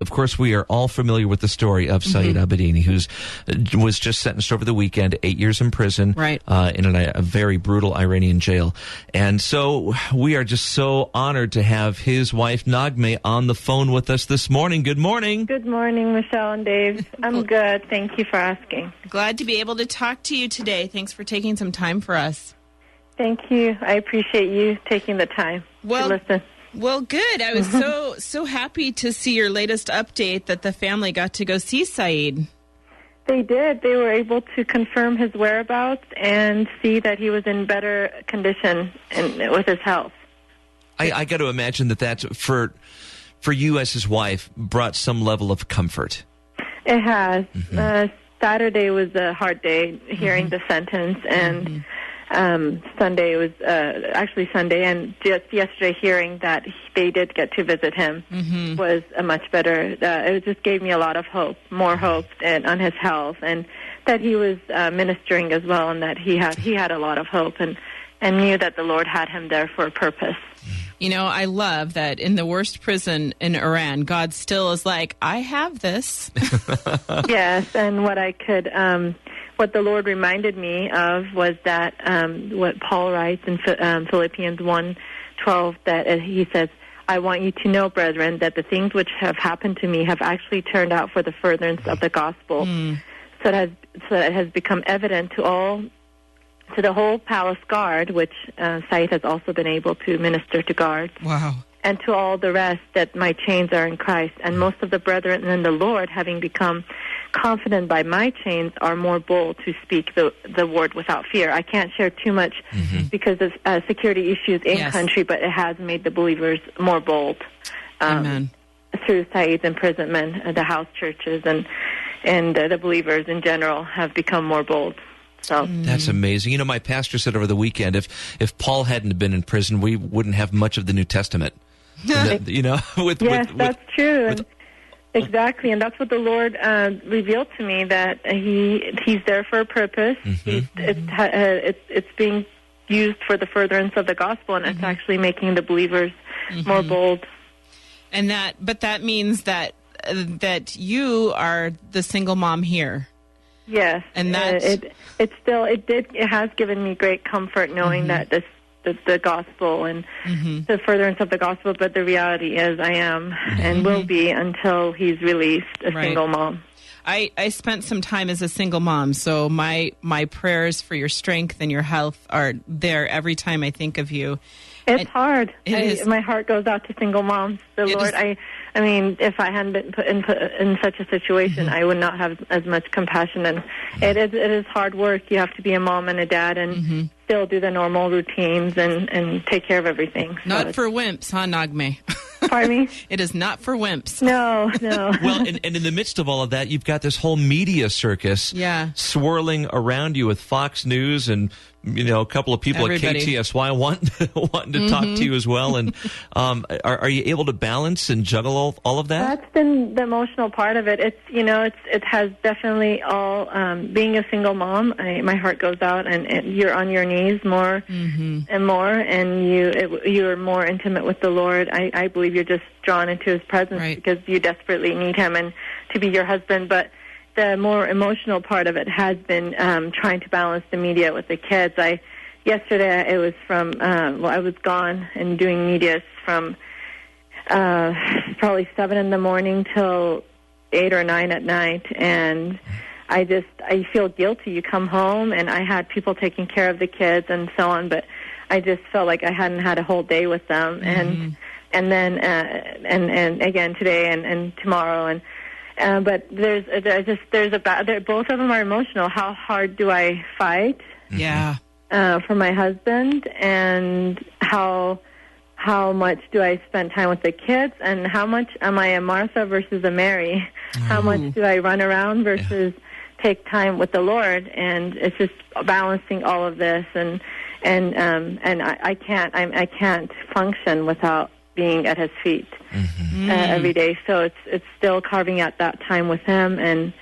Of course, we are all familiar with the story of Saeed Abedini, who was just sentenced over the weekend to 8 years in prison, right, in a very brutal Iranian jail. And so we are just so honored to have his wife, Nagmeh, on the phone with us this morning. Good morning. Good morning, Michelle and Dave. I'm good. Thank you for asking. Glad to be able to talk to you today. Thanks for taking some time for us. Thank you. I appreciate you taking the time to listen. Well, good. I was so happy to see your latest update that the family got to go see Saeed. They did. They were able to confirm his whereabouts and see that he was in better condition with his health. I got to imagine that for you as his wife brought some level of comfort. It has. Saturday was a hard day hearing the sentence, and Sunday was actually Sunday, and just yesterday hearing that they did get to visit him was a much better. It just gave me a lot of hope, more hope, on his health, and that he was ministering as well, and that he had a lot of hope, and knew that the Lord had him there for a purpose. You know, I love that in the worst prison in Iran, God still is like, I have this. Yes, and what the Lord reminded me of was that what Paul writes in Philippians 1:12, that he says, I want you to know, brethren, that the things which have happened to me have actually turned out for the furtherance of the gospel. So it has become evident to the whole palace guard, which Saeed has also been able to minister to guards. Wow. And to all the rest, that my chains are in Christ. And most of the brethren in the Lord, having become confident by my chains, are more bold to speak the word without fear. I can't share too much because of security issues in country, but it has made the believers more bold. Amen. Through Saeed's imprisonment, the house churches and the believers in general have become more bold. So that's amazing. You know, my pastor said over the weekend, if Paul hadn't been in prison, we wouldn't have much of the New Testament. That's true. Exactly, and that's what the Lord revealed to me, that he's there for a purpose. It's being used for the furtherance of the gospel, and it's actually making the believers more bold. And that means that you are the single mom here. Yes, and that it has given me great comfort knowing that the gospel and the furtherance of the gospel. But the reality is, I am and will be until he's released a single mom. I spent some time as a single mom, so my prayers for your strength and your health are there every time I think of you. It's hard. My heart goes out to single moms. I mean, if I hadn't been put in such a situation, I would not have as much compassion. And it is hard work. You have to be a mom and a dad and still do the normal routines and take care of everything. So not for wimps, huh, Nagmeh? Pardon me? It is not for wimps. No. Well, and in the midst of all of that, you've got this whole media circus swirling around you with Fox News and, you know, a couple of people at KTSY wanting to talk to you as well. And are you able to balance and juggle all of that? That's been the emotional part of it. It has definitely all, being a single mom, my heart goes out, and you're on your knees more and more, and you're more intimate with the Lord. I believe you're just drawn into his presence because you desperately need him and to be your husband. But the more emotional part of it has been trying to balance the media with the kids. Yesterday it was from I was gone and doing media from probably 7 in the morning till 8 or 9 at night, and I feel guilty. You come home and I had people taking care of the kids and so on, but I just felt like I hadn't had a whole day with them, and then and again today and tomorrow and. But both of them are emotional. How hard do I fight? Yeah. For my husband, and how much do I spend time with the kids, and how much am I a Martha versus a Mary? How much do I run around versus take time with the Lord? And it's just balancing all of this, and I can't function without being at his feet every day. So it's still carving out that time with him, and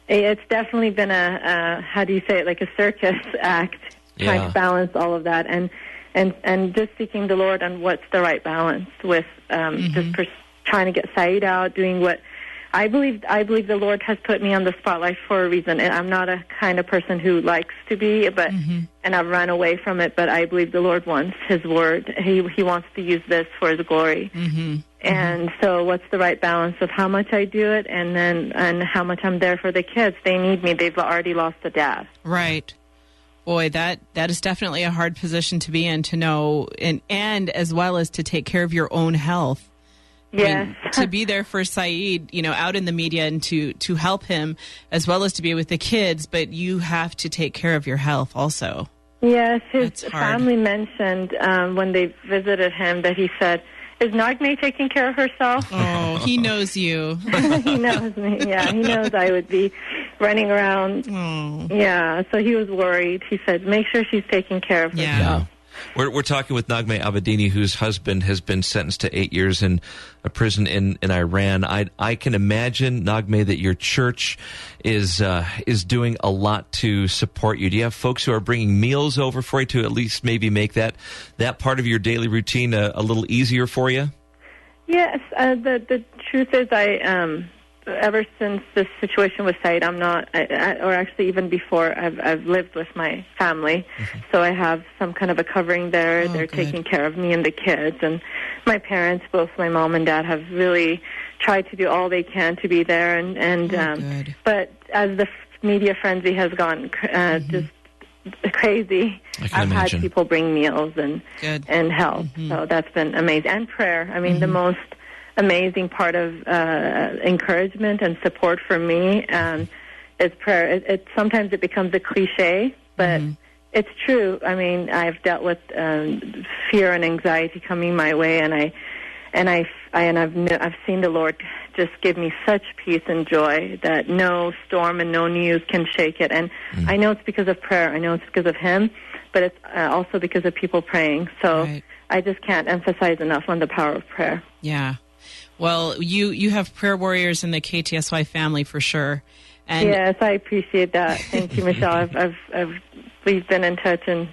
it's definitely been a how do you say it, like a circus act, trying to balance all of that, and just seeking the Lord on what's the right balance with just trying to get Saeed out, doing what I believe the Lord has put me on the spotlight for a reason. And I'm not a kind of person who likes to be, but and I've run away from it. But I believe the Lord wants His word. He wants to use this for His glory. And so, what's the right balance of how much I do it, and how much I'm there for the kids? They need me. They've already lost a dad. Right. Boy, that is definitely a hard position to be in, to know, and as well as to take care of your own health. Yes. I mean, to be there for Saeed, out in the media, and to help him, as well as to be with the kids, but you have to take care of your health also. Yes, his family mentioned when they visited him that he said, "Is Nagmeh taking care of herself?" Oh, he knows you. He knows me. Yeah, he knows I would be running around. Oh. Yeah, so he was worried. He said, "Make sure she's taking care of herself." We're talking with Nagmeh Abedini, whose husband has been sentenced to 8 years in a prison in Iran. I can imagine, Nagmeh, that your church is doing a lot to support you. Do you have folks who are bringing meals over for you to at least maybe make that part of your daily routine a little easier for you? Yes. The truth is, ever since this situation with Saeed, I'm not, or actually even before, I've lived with my family, so I have some kind of a covering there. They're taking care of me and the kids, and my parents, both my mom and dad, have really tried to do all they can to be there. But as the media frenzy has gone just crazy, I've had people bring meals and help, so that's been amazing. And prayer. I mean, the most amazing part of encouragement and support for me is prayer. Sometimes it becomes a cliche, but it's true. I mean, I've dealt with fear and anxiety coming my way, and I've seen the Lord just give me such peace and joy that no storm and no news can shake it. And I know it's because of prayer. I know it's because of Him, but it's also because of people praying. So I just can't emphasize enough on the power of prayer. Yeah. Well, you have prayer warriors in the KTSY family for sure. And yes, I appreciate that. Thank you, Michelle. We've been in touch, and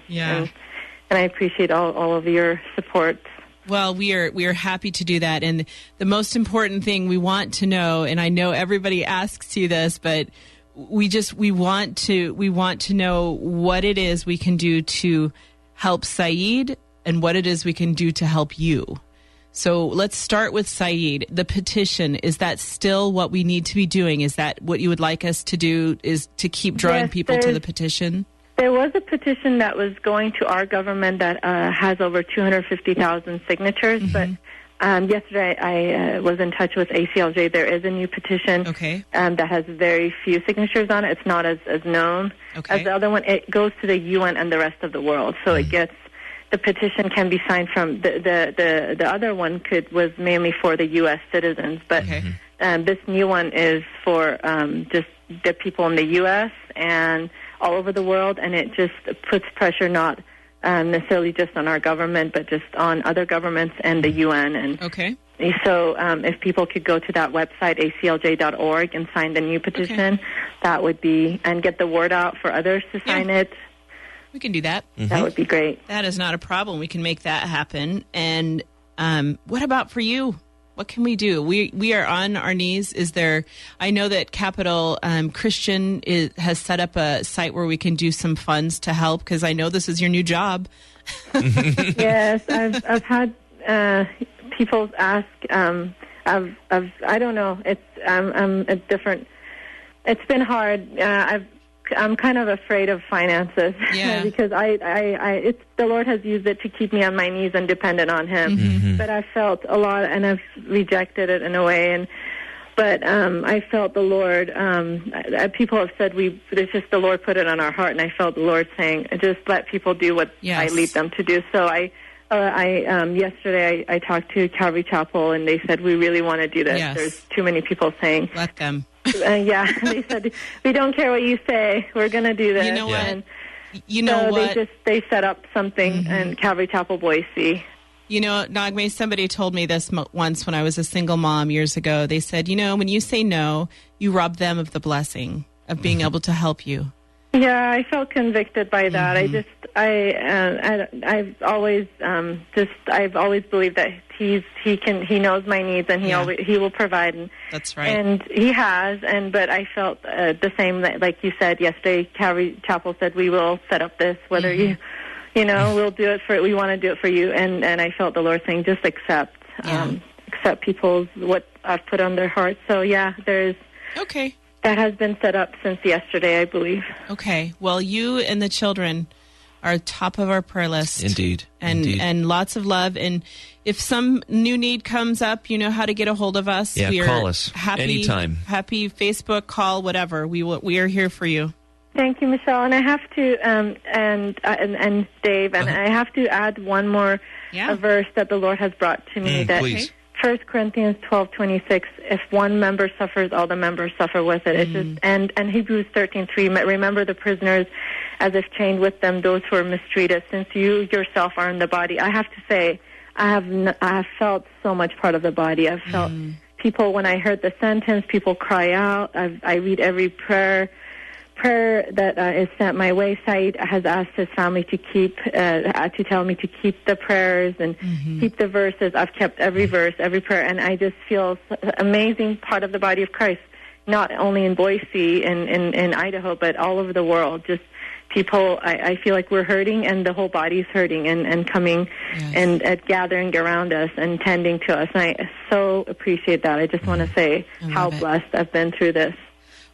I appreciate all of your support. Well, we are happy to do that. And the most important thing we want to know, and I know everybody asks you this, but we want to know what it is we can do to help Saeed and what it is we can do to help you. So let's start with Saeed. The petition, is that still what we need to be doing? Is that what you would like us to do, is to keep drawing people to the petition? There was a petition that was going to our government that has over 250,000 signatures, but yesterday I was in touch with ACLJ. There is a new petition that has very few signatures on it. It's not as known as the other one. It goes to the UN and the rest of the world, so it gets... The petition can be signed from the other one was mainly for the U.S. citizens, but this new one is for just the people in the U.S. and all over the world, and it just puts pressure not necessarily just on our government, but just on other governments and the UN. And so if people could go to that website, aclj.org, and sign the new petition, that would be, and get the word out for others to sign it. We can do that. That would be great. That is not a problem. We can make that happen. And what about for you? What can we do? We are on our knees. I know that Capital Christian has set up a site where we can do some funds to help, because I know this is your new job. Yes, I've had people ask. I don't know. I'm a different. It's been hard. I'm kind of afraid of finances because it's the Lord has used it to keep me on my knees and dependent on Him. But I felt a lot, and I've rejected it in a way. But I felt the Lord. People have said it's just the Lord put it on our heart, and I felt the Lord saying, just let people do what I lead them to do. So yesterday I talked to Calvary Chapel, and they said, we really want to do this. Yes. There's too many people saying, let them. They said, we don't care what you say. We're going to do this. You know what? And you know what? They set up something in Calvary Chapel, Boise. You know, Nagmeh, somebody told me this once when I was a single mom years ago. They said, when you say no, you rob them of the blessing of being able to help you. Yeah, I felt convicted by that. I've always believed that he knows my needs, and he will provide. And, that's right. And he has, but I felt the same, like you said yesterday. Calvary Chapel said we will set up this, whether we'll do it we want to do it for you. And I felt the Lord saying, just accept people's what I've put on their hearts. So there's okay. That has been set up since yesterday, I believe. Okay. Well, you and the children are top of our prayer list. Indeed. And lots of love. And if some new need comes up, you know how to get a hold of us. Yeah, call us anytime. Happy Facebook call, whatever. We are here for you. Thank you, Michelle. And I have to, and Dave, and I have to add one more verse that the Lord has brought to me. Please. 1 Corinthians 12:26. If one member suffers, all the members suffer with it. It's just, and Hebrews 13:3. Remember the prisoners as if chained with them, those who are mistreated. Since you yourself are in the body, I have to say, I have felt so much part of the body. I've felt people when I heard the sentence. People cry out. I read every prayer that is sent my way. Saeed has asked his family to to tell me to keep the prayers and keep the verses. I've kept every verse, every prayer, and I just feel amazing part of the body of Christ, not only in Boise, in Idaho, but all over the world. Just people, I feel like we're hurting, and the whole body's hurting, and coming and gathering around us and tending to us. And I so appreciate that. I just want to say how blessed I've been through this.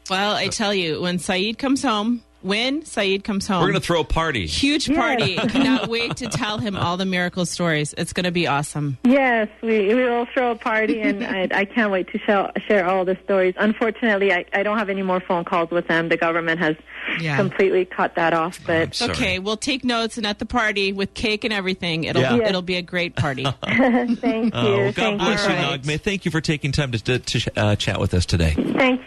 Well, I tell you, when Saeed comes home, we're going to throw a party. Huge party. I cannot wait to tell him all the miracle stories. It's going to be awesome. Yes, we will throw a party, and I can't wait to share all the stories. Unfortunately, I don't have any more phone calls with them. The government has completely cut that off. But okay, we'll take notes, and at the party with cake and everything, it'll be a great party. Thank you. God bless you, Nagmeh. Thank you for taking time to chat with us today. Thank you.